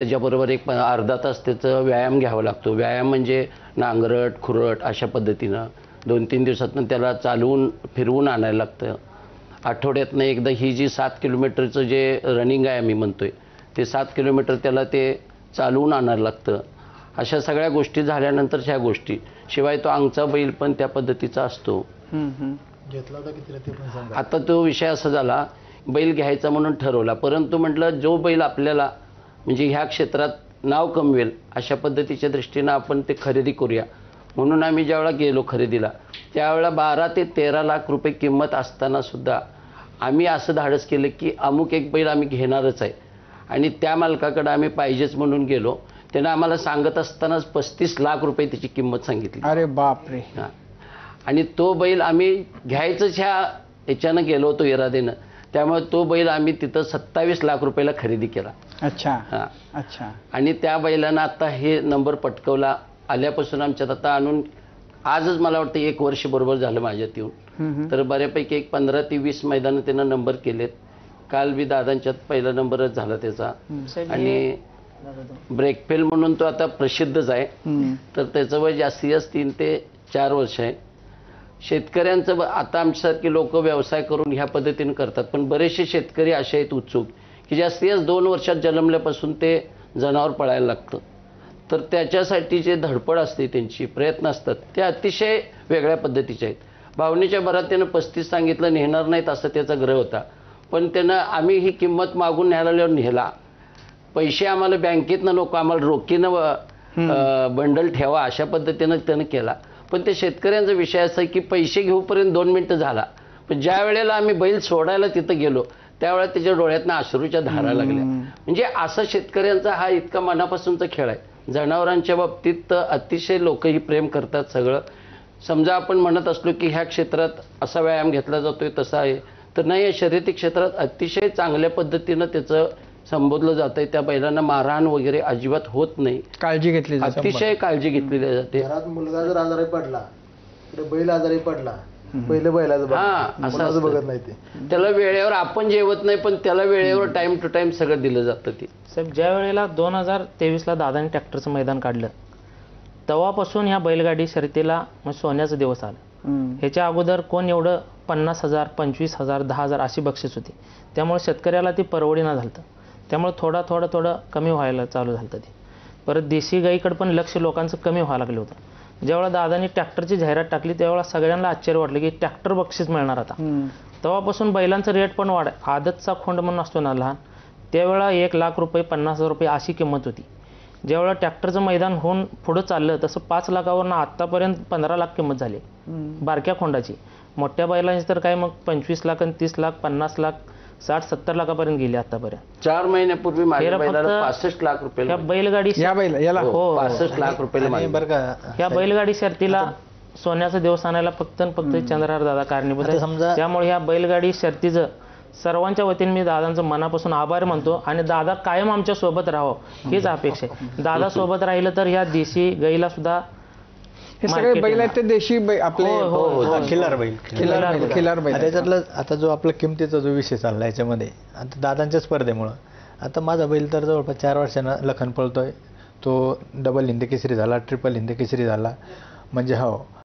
त्याच्याबरोबर एक अर्धा तास त्याचा व्यायाम घ्यावा लागतो. व्यायाम म्हणजे नांगरट, खुरट अशा पद्धतीनं 2-3 दिवसातून त्याला चालवून फिरवून आणायला लागतं. आठवड्यातनं एकदा ही जी 7 किलोमीटरचं जे रनिंग आहे आम्ही म्हणतोय ते 7 किलोमीटर त्याला ते चालवून आणायला लागतं. अशा सगळ्या गोष्टी झाल्यानंतर ह्या गोष्टी शिवाय तो आमचा बैल पण त्या पद्धतीचा असतो. घेतला होता कितीला ते पण सांगा. आता तो विषय असा झाला, बैल घ्यायचा म्हणून ठरवला, परंतु म्हटलं जो बैल आपल्याला म्हणजे ह्या क्षेत्रात नाव कमवेल अशा पद्धतीच्या दृष्टीनं आपण ते खरेदी करूया. म्हणून आम्ही ज्यावेळेला गेलो खरेदीला त्यावेळेला 12 ते 13 लाख रुपये किंमत असताना सुद्धा आम्ही असं धाडस केलं की अमुक एक बैल आम्ही घेणारच आहे आणि त्या मालकाकडे आम्ही पाहिजेच म्हणून गेलो. त्यानं आम्हाला सांगत असतानाच 35 लाख रुपये त्याची किंमत सांगितली. अरे बापरे. आणि तो बैल आम्ही घ्यायचंच ह्याच्यानं गेलो होतो इरादेनं. त्यामुळे तो बैल आम्ही तिथं 27 लाख रुपयाला खरेदी केला. अच्छा. हां अच्छा. आणि त्या बैलानं आता हे नंबर पटकवला. आल्यापासून आमच्यात आता आणून आजच मला वाटतं 1 वर्ष बरोबर झालं माझ्यात येऊन. तर बऱ्यापैकी एक 15 ते 20 मैदानं त्यानं नंबर केलेत. काल बी दादांच्यात पहिला नंबरच झाला त्याचा. आणि ब्रेक फेल म्हणून तो आता प्रसिद्धच आहे. तर त्याचं वय जास्तीत जास्त 3 ते 4 वर्ष आहे. शेतकऱ्यांचं आता आमच्यासारखी लोक व्यवसाय करून ह्या पद्धतीने करतात, पण बरेचसे शेतकरी असे आहेत उत्सुक की जास्तीत जास्त 2 वर्षात जन्मल्यापासून ते जनावर पळायला लागतं. तर त्याच्यासाठी जे धडपड असते त्यांची प्रयत्न असतात ते अतिशय वेगळ्या पद्धतीचे आहेत. भावनेच्या भरात त्यानं 35 सांगितलं, नेणार नाहीत असं त्याचा ग्रह होता, पण त्यानं आम्ही ही किंमत मागून न्यायला नेला. पैसे आम्हाला बँकेतनं नको, आम्हाला रोखीनं बंडल ठेवा अशा पद्धतीनं त्यानं केला. पण ते शेतकऱ्यांचा विषय असा आहे की पैसे घेऊपर्यंत 2 मिनिटं झाला, पण ज्या वेळेला आम्ही बैल सोडायला तिथं गेलो त्यावेळेला त्याच्या डोळ्यातनं अश्रूच्या धारा लागल्या. म्हणजे असा शेतकऱ्यांचा हा इतका मनापासूनचा खेळ आहे. जनावरांच्या बाबतीत अतिशय लोकही प्रेम करतात. सगळं समजा आपण म्हणत असलो की ह्या क्षेत्रात असा व्यायाम घेतला जातोय तसा आहे, तर नाही, या शर्यती क्षेत्रात अतिशय चांगल्या पद्धतीनं त्याचं संबोधलं जातंय. त्या बैलांना मारहाण वगैरे अजिबात होत नाही, काळजी घेतली जाते, अतिशय काळजी घेतलेली जाते. घरात मुलगा जर आजारी पडला तर बैल आजारी पडला, पहिलं बैलाचं असं बघत नाही ते. त्याला वेळेवर आपण जेवत नाही, पण त्याला वेळेवर टाइम टू टाइम सगळं दिलं जातं. ते साहेब ज्या वेळेला 2023ला दादाने ट्रॅक्टरचं मैदान काढलं तेव्हापासून ह्या बैलगाडी शर्यतीला सोन्याचा दिवस आला. ह्याच्या अगोदर कोण एवढं 50,000, 25,000, 10,000 अशी बक्षीस होती. त्यामुळे शेतकऱ्याला ती परवडीना झालं. त्यामुळे थोडं कमी व्हायला चालू झालं ते. परत देशी गाईकडे पण लक्ष लोकांचं कमी व्हायला लागलं होतं. ज्यावेळेला दादानी ट्रॅक्टरची जाहिरात टाकली त्यावेळेला सगळ्यांना आश्चर्य वाटलं की ट्रॅक्टर बक्षीस मिळणार आता. तेव्हापासून बैलांचं रेट पण आदतचा खोंड म्हणून असतो ना लहान, त्यावेळेला 1 लाख रुपये, 50,000 रुपये अशी किंमत होती. ज्यावेळेला ट्रॅक्टरचं मैदान होऊन पुढं चाललं तसं 5 लाखावरनं आत्तापर्यंत 15 लाख किंमत झाली बारक्या खोंडाची. मोठ्या बैलांची तर काय मग 25 लाख आणि 30 लाख, 50 लाख, 60-70 लाखापर्यंत गेली आतापर्यंत. 4 महिन्यापूर्वी माझ्या बैलाला 65 लाख रुपये ह्या बैलगाडी याला 65 लाख रुपये बरं का. ह्या बैलगाडी शर्तीला सोन्याचा दिवस आणायला फक्त चंद्रहार दादा कारणीभूत आहे. समजा त्यामुळे ह्या बैलगाडी शर्तीचं सर्वांच्या वतीने मी दादांचं मनापासून आभार मानतो आणि दादा कायम आमच्या सोबत राहावं हीच अपेक्षा आहे. दादा सोबत राहिलं तर ह्या देशी गाईला सुद्धा हे सगळे बैल आहेत ते देशी आपले खिल्लार बैल. खिल्लार बैल. त्याच्यातलं आता जो आपला किमतीचा जो विषय चालला याच्यामध्ये आता दादांच्या स्पर्धेमुळं आता माझा बैल तर जवळपास 4 वर्षानं लखन पळतोय. तो डबल हिंद केसरी झाला, ट्रिपल हिंद केसरी झाला. म्हणजे हो